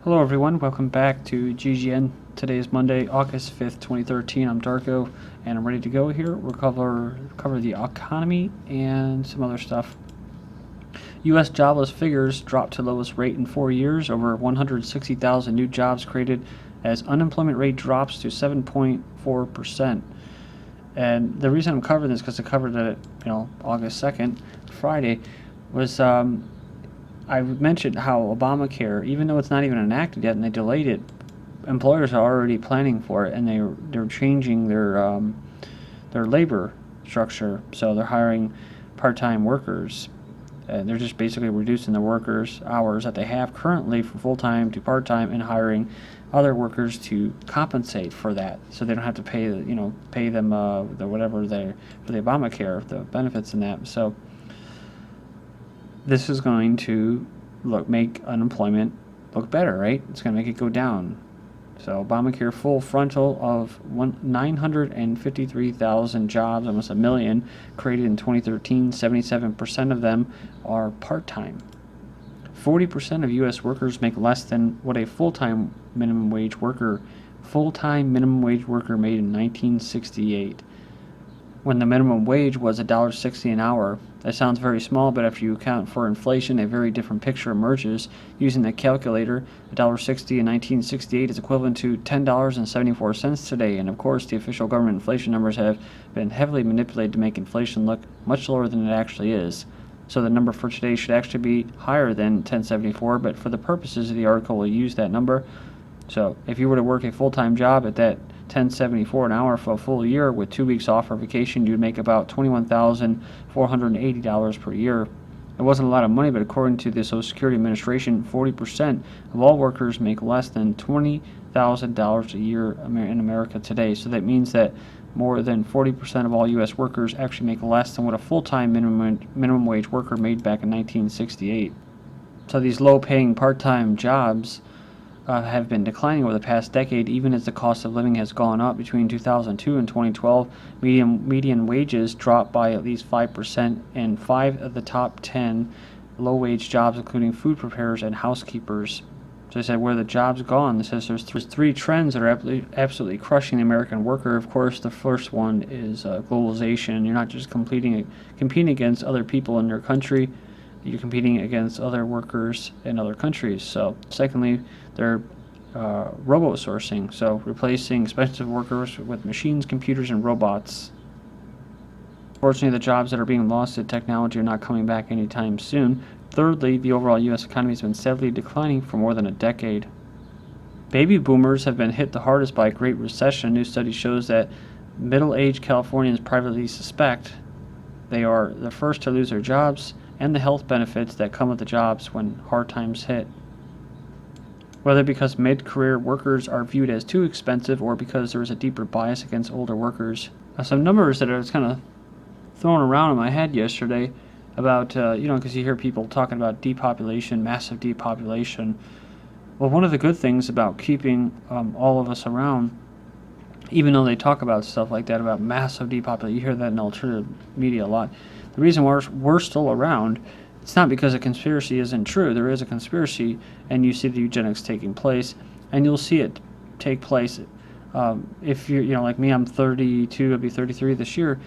Hello everyone, welcome back to GGN. Today is Monday, August 5th, 2013. I'm Darko, and I'm ready to go here. We'll cover the economy and some other stuff. U.S. jobless figures dropped to lowest rate in 4 years, over 160,000 new jobs created as unemployment rate drops to 7.4%. And the reason I'm covering this, because I covered it, August 2nd, Friday, was I mentioned how Obamacare, even though it's not even enacted yet and they delayed it, employers are already planning for it, and they're changing their labor structure. So they're hiring part-time workers, and they're just basically reducing the workers' hours that they have currently from full-time to part-time, and hiring other workers to compensate for that, so they don't have to pay them for the Obamacare, the benefits in that. So this is going to make unemployment look better, right? It's going to make it go down. So Obamacare full frontal of 953,000 jobs, almost a million, created in 2013. 77% of them are part-time. 40% of U.S. workers make less than what a full-time minimum wage worker made in 1968, when the minimum wage was $1.60 an hour. That sounds very small, but if you account for inflation, a very different picture emerges. Using the calculator, $1.60 in 1968 is equivalent to $10.74 today, and of course the official government inflation numbers have been heavily manipulated to make inflation look much lower than it actually is. So the number for today should actually be higher than $10.74, but for the purposes of the article, we'll use that number. So if you were to work a full-time job at that $10.74 an hour for a full year with 2 weeks off for vacation, you'd make about $21,480 per year. It wasn't a lot of money, but according to the Social Security Administration, 40% of all workers make less than $20,000 a year in America today. So that means that more than 40% of all U.S. workers actually make less than what a full-time minimum wage worker made back in 1968. So these low-paying part-time jobs have been declining over the past decade, even as the cost of living has gone up. Between 2002 and 2012, median wages dropped by at least 5%, and 5 of the top 10 low-wage jobs, including food preparers and housekeepers. So I said, where the jobs gone? It says there's three trends that are absolutely crushing the American worker. Of course, the first one is globalization. You're not just competing against other people in your country. You're competing against other workers in other countries. So secondly, they're robo-sourcing, so replacing expensive workers with machines, computers, and robots. Fortunately, the jobs that are being lost to technology are not coming back anytime soon. Thirdly, the overall U.S. economy has been steadily declining for more than a decade. Baby boomers have been hit the hardest by a Great Recession. A new study shows that middle-aged Californians privately suspect they are the first to lose their jobs and the health benefits that come with the jobs when hard times hit. Whether because mid-career workers are viewed as too expensive or because there is a deeper bias against older workers. Some numbers that I was kind of thrown around in my head yesterday about, because you hear people talking about depopulation, massive depopulation. Well, one of the good things about keeping all of us around, even though they talk about stuff like that, about massive depopulation, you hear that in alternative media a lot. The reason we're still around, it's not because a conspiracy isn't true. There is a conspiracy, and you see the eugenics taking place, and you'll see it take place. If you're, like me, I'm 32, I'll be 33 this year,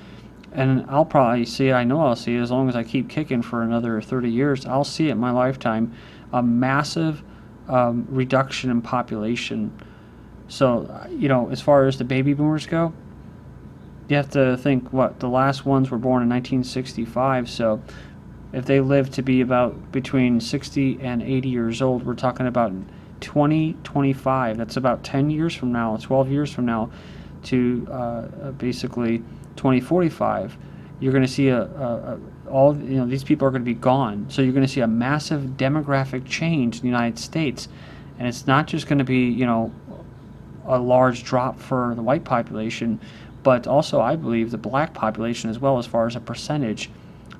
and I'll probably see it. I know I'll see it as long as I keep kicking for another 30 years. I'll see it in my lifetime, a massive reduction in population. So, as far as the baby boomers go, you have to think, the last ones were born in 1965, so if they live to be about between 60 and 80 years old, we're talking about 2025. That's about 10 years from now, 12 years from now, to basically 2045. You're going to see these people are going to be gone. So you're going to see a massive demographic change in the United States, and it's not just going to be a large drop for the white population, but also I believe the black population as well, as far as a percentage.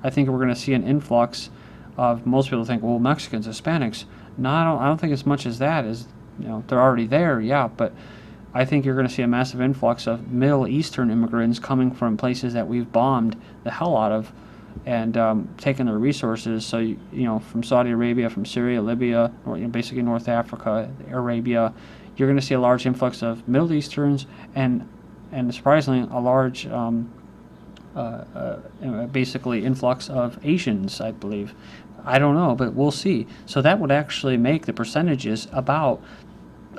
I think we're going to see an influx of, most people think, well, Mexicans, Hispanics. No, I don't think as much as that. They're already there, yeah, but I think you're going to see a massive influx of Middle Eastern immigrants coming from places that we've bombed the hell out of, and taking their resources. So from Saudi Arabia, from Syria, Libya, or basically North Africa, Arabia, you're going to see a large influx of Middle Easterns and surprisingly a large basically influx of Asians, I believe. I don't know, but we'll see. So that would actually make the percentages about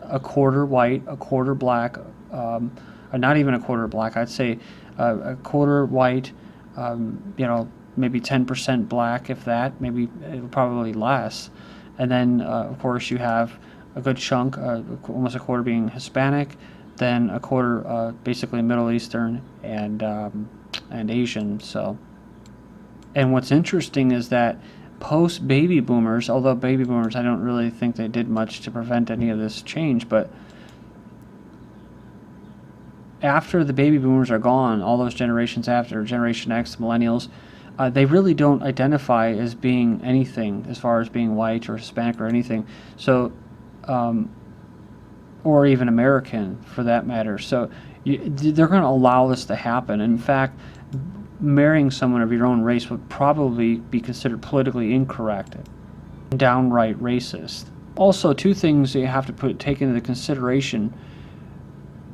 a quarter white, a quarter black, or not even a quarter black. I'd say a quarter white, maybe 10% black, if that. Maybe it'll probably less. And then, of course, you have a good chunk, almost a quarter being Hispanic, then a quarter basically Middle Eastern and Asian. So, and what's interesting is that post-baby boomers, although baby boomers, I don't really think they did much to prevent any of this change, but after the baby boomers are gone, all those generations after, Generation X, millennials, they really don't identify as being anything as far as being white or Hispanic or anything. So, or even American for that matter. So they're going to allow this to happen. In fact, marrying someone of your own race would probably be considered politically incorrect, downright racist. Also, two things that you have to take into consideration.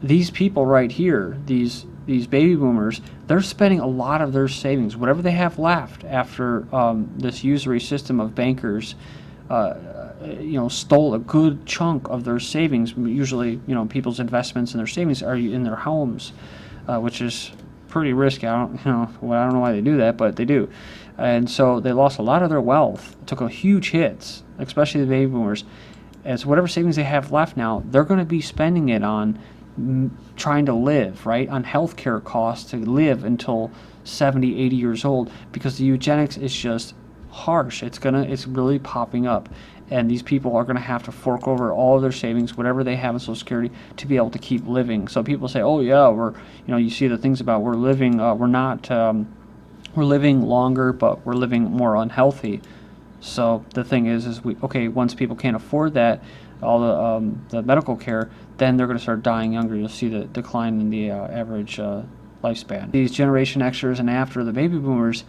These people right here, these baby boomers, they're spending a lot of their savings, whatever they have left after this usury system of bankers stole a good chunk of their savings. Usually, people's investments and their savings are in their homes, which is pretty risky. I don't know why they do that, but they do. And so they lost a lot of their wealth, took a huge hits, especially the baby boomers. And so whatever savings they have left now, they're going to be spending it on trying to live, right, on healthcare costs to live until 70, 80 years old, because the eugenics is just harsh. It's really popping up, and these people are going to have to fork over all of their savings, whatever they have in Social Security, to be able to keep living. So people say, oh yeah, you see the things about we're living longer, but we're living more unhealthy. So the thing is once people can't afford that, all the medical care, then they're going to start dying younger. You'll see the decline in the average lifespan. These Generation Xers and after the baby boomers,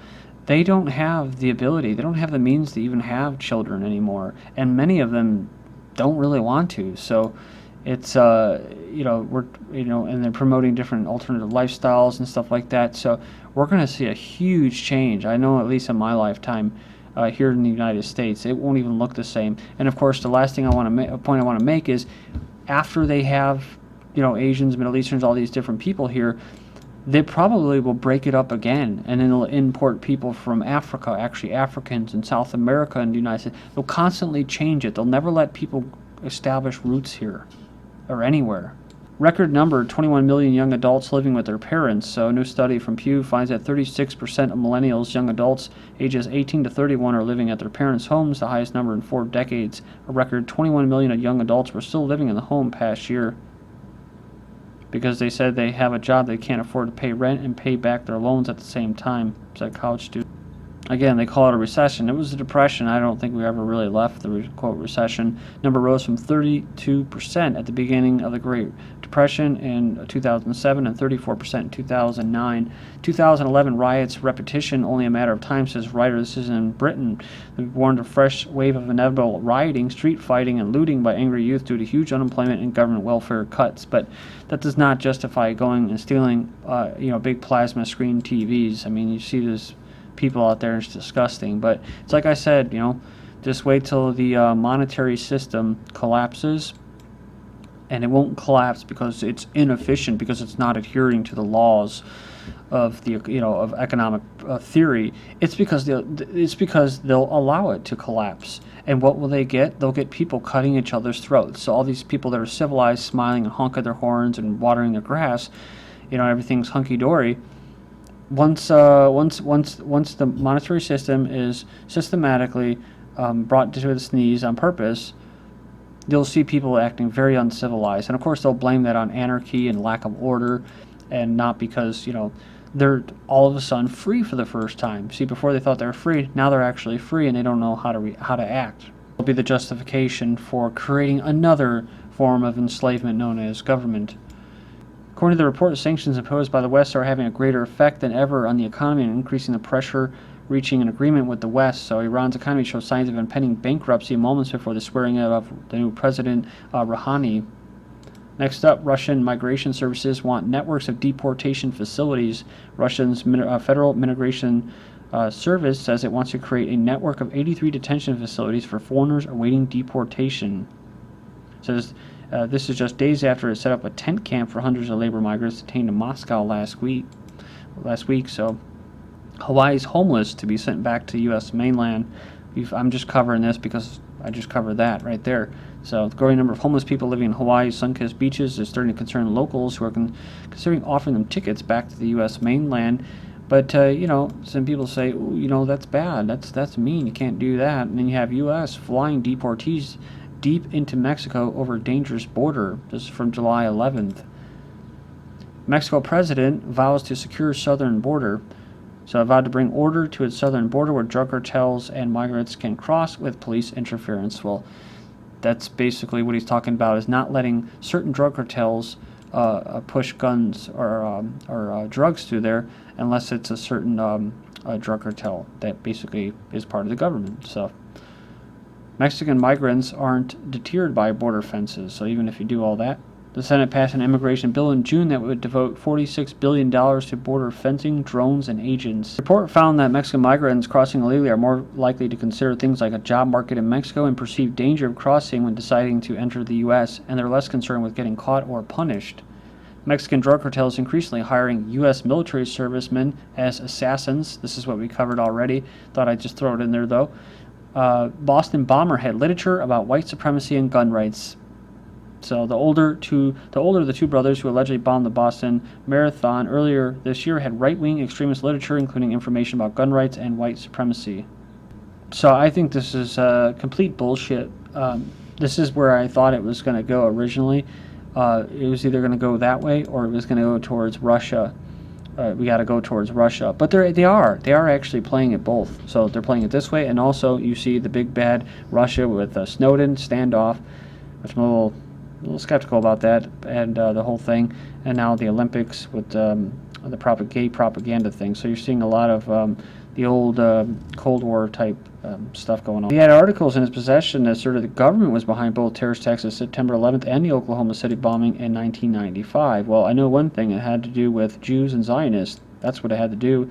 they don't have the ability, they don't have the means to even have children anymore, and many of them don't really want to. So it's and they're promoting different alternative lifestyles and stuff like that. So we're going to see a huge change. I know, at least in my lifetime. Here in the United States, it won't even look the same. And of course, the last thing point I want to make is, after they have, Asians, Middle Easterns, all these different people here, they probably will break it up again, and then they'll import people from Africa, actually Africans in South America and the United States. They'll constantly change it. They'll never let people establish roots here or anywhere. Record number, 21 million young adults living with their parents. So a new study from Pew finds that 36% of millennials, young adults ages 18 to 31, are living at their parents' homes, the highest number in 4 decades. A record 21 million of young adults were still living in the home past year because they said they have a job they can't afford to pay rent and pay back their loans at the same time, said college students. Again, they call it a recession. It was a depression. I don't think we ever really left the quote recession. Number rose from 32% at the beginning of the Great Depression in 2007 and 34% in 2009. 2011 riots repetition, only a matter of time, says writer. This is in Britain. They warned a fresh wave of inevitable rioting, street fighting, and looting by angry youth due to huge unemployment and government welfare cuts. But that does not justify going and stealing, big plasma screen TVs. I mean, you see this people out there, it's disgusting. But it's like I said, just wait till the monetary system collapses, and it won't collapse because it's inefficient, because it's not adhering to the laws of the of economic theory. It's because they'll allow it to collapse. And what will they get? They'll get people cutting each other's throats. So all these people that are civilized, smiling and honking their horns and watering their grass, everything's hunky dory. Once the monetary system is systematically brought to its knees on purpose, you'll see people acting very uncivilized. And of course, they'll blame that on anarchy and lack of order, and not because, they're all of a sudden free for the first time. See, before they thought they were free, now they're actually free, and they don't know how to act. It'll be the justification for creating another form of enslavement known as government. According to the report, sanctions imposed by the West are having a greater effect than ever on the economy and increasing the pressure reaching an agreement with the West. So Iran's economy shows signs of impending bankruptcy moments before the swearing in of the new president, Rouhani. Next up, Russian migration services want networks of deportation facilities. Russia's Federal Immigration Service says it wants to create a network of 83 detention facilities for foreigners awaiting deportation. It says this is just days after it set up a tent camp for hundreds of labor migrants detained in Moscow last week. So Hawaii's homeless to be sent back to U.S. mainland. I'm just covering this because I just covered that right there. So the growing number of homeless people living in Hawaii's sun-kissed beaches is starting to concern locals who are considering offering them tickets back to the U.S. mainland. But, some people say, that's bad. That's mean. You can't do that. And then you have U.S. flying deportees deep into Mexico over a dangerous border. This is from July 11th. Mexico president vows to secure southern border. So it vowed to bring order to its southern border where drug cartels and migrants can cross with police interference. Well, that's basically what he's talking about, is not letting certain drug cartels push guns or drugs through there unless it's a certain drug cartel that basically is part of the government. So Mexican migrants aren't deterred by border fences, so even if you do all that. The Senate passed an immigration bill in June that would devote $46 billion to border fencing, drones, and agents. The report found that Mexican migrants crossing illegally are more likely to consider things like a job market in Mexico and perceived danger of crossing when deciding to enter the U.S., and they're less concerned with getting caught or punished. Mexican drug cartels increasingly hiring U.S. military servicemen as assassins. This is what we covered already. Thought I'd just throw it in there, though. Boston bomber had literature about white supremacy and gun rights. So the older of the two brothers who allegedly bombed the Boston Marathon earlier this year had right-wing extremist literature, including information about gun rights and white supremacy. So I think this is complete bullshit. This is where I thought it was going to go originally. It was either going to go that way or it was going to go towards Russia. We got to go towards Russia. But they are actually playing it both. So they're playing it this way, and also you see the big bad Russia with Snowden standoff, which I'm a little skeptical about that, and the whole thing, and now the Olympics with the gay propaganda thing. So you're seeing a lot of the old Cold War type stuff going on. He had articles in his possession that asserted the government was behind both terrorist attacks of September 11th and the Oklahoma City bombing in 1995. Well, I know one thing. It had to do with Jews and Zionists. That's what it had to do.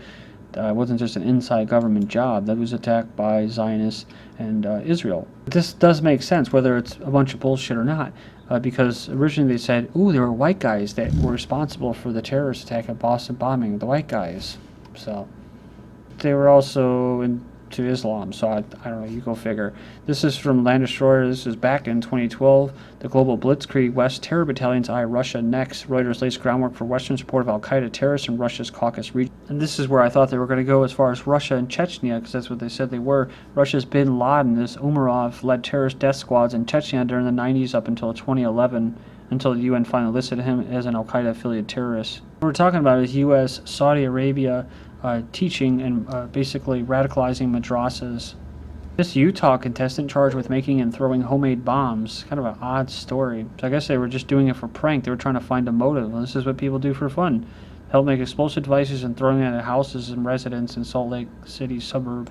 It wasn't just an inside government job. That was attacked by Zionists and Israel. This does make sense, whether it's a bunch of bullshit or not. Because originally they said, there were white guys that were responsible for the terrorist attack at Boston bombing, the white guys. So they were also into Islam, so I don't know, you go figure. This is from Land Destroyer. This is back in 2012. The global Blitzkrieg West terror battalions eye Russia next. Reuters lays groundwork for Western support of al-Qaeda terrorists in Russia's Caucasus region. And this is where I thought they were going to go as far as Russia and Chechnya, because that's what they said they were. Russia's bin Laden, this Umarov, led terrorist death squads in Chechnya during the 90s up until 2011, until the UN finally listed him as an al-Qaeda affiliated terrorist. What we're talking about is U.S., Saudi Arabia, teaching and basically radicalizing madrasas. This Utah contestant charged with making and throwing homemade bombs. Kind of an odd story. So I guess they were just doing it for prank. They were trying to find a motive. Well, this is what people do for fun. Help make explosive devices and throwing them at houses and residents in Salt Lake City suburb.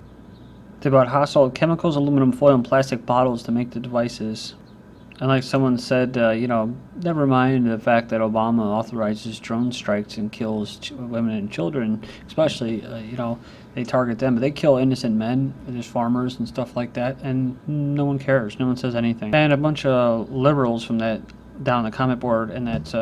They bought household chemicals, aluminum foil, and plastic bottles to make the devices. And like someone said, never mind the fact that Obama authorizes drone strikes and kills women and children, especially, they target them, but they kill innocent men, there's farmers and stuff like that, and no one cares, no one says anything. And a bunch of liberals from that, down the comment board, and that's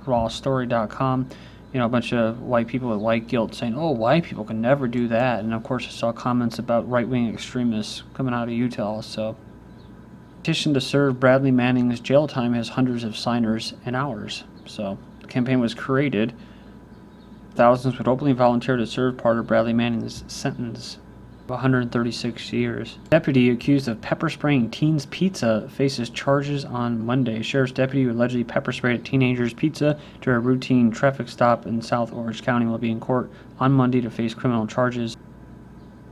rawstory.com, a bunch of white people with white guilt saying, white people can never do that. And of course I saw comments about right-wing extremists coming out of Utah, so. Petition to serve Bradley Manning's jail time has hundreds of signers in hours. So the campaign was created. Thousands would openly volunteer to serve part of Bradley Manning's sentence of 136 years. Deputy accused of pepper spraying teen's pizza faces charges on Monday. Sheriff's deputy who allegedly pepper sprayed a teenager's pizza during a routine traffic stop in South Orange County will be in court on Monday to face criminal charges.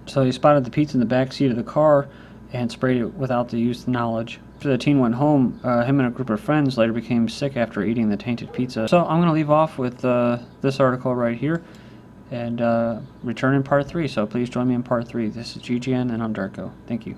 So he spotted the pizza in the back seat of the car and sprayed it without the youth's knowledge. After the teen went home, him and a group of friends later became sick after eating the tainted pizza. So I'm going to leave off with this article right here. and return in part 3. So please join me in part 3. This is GGN, and I'm Darko. Thank you.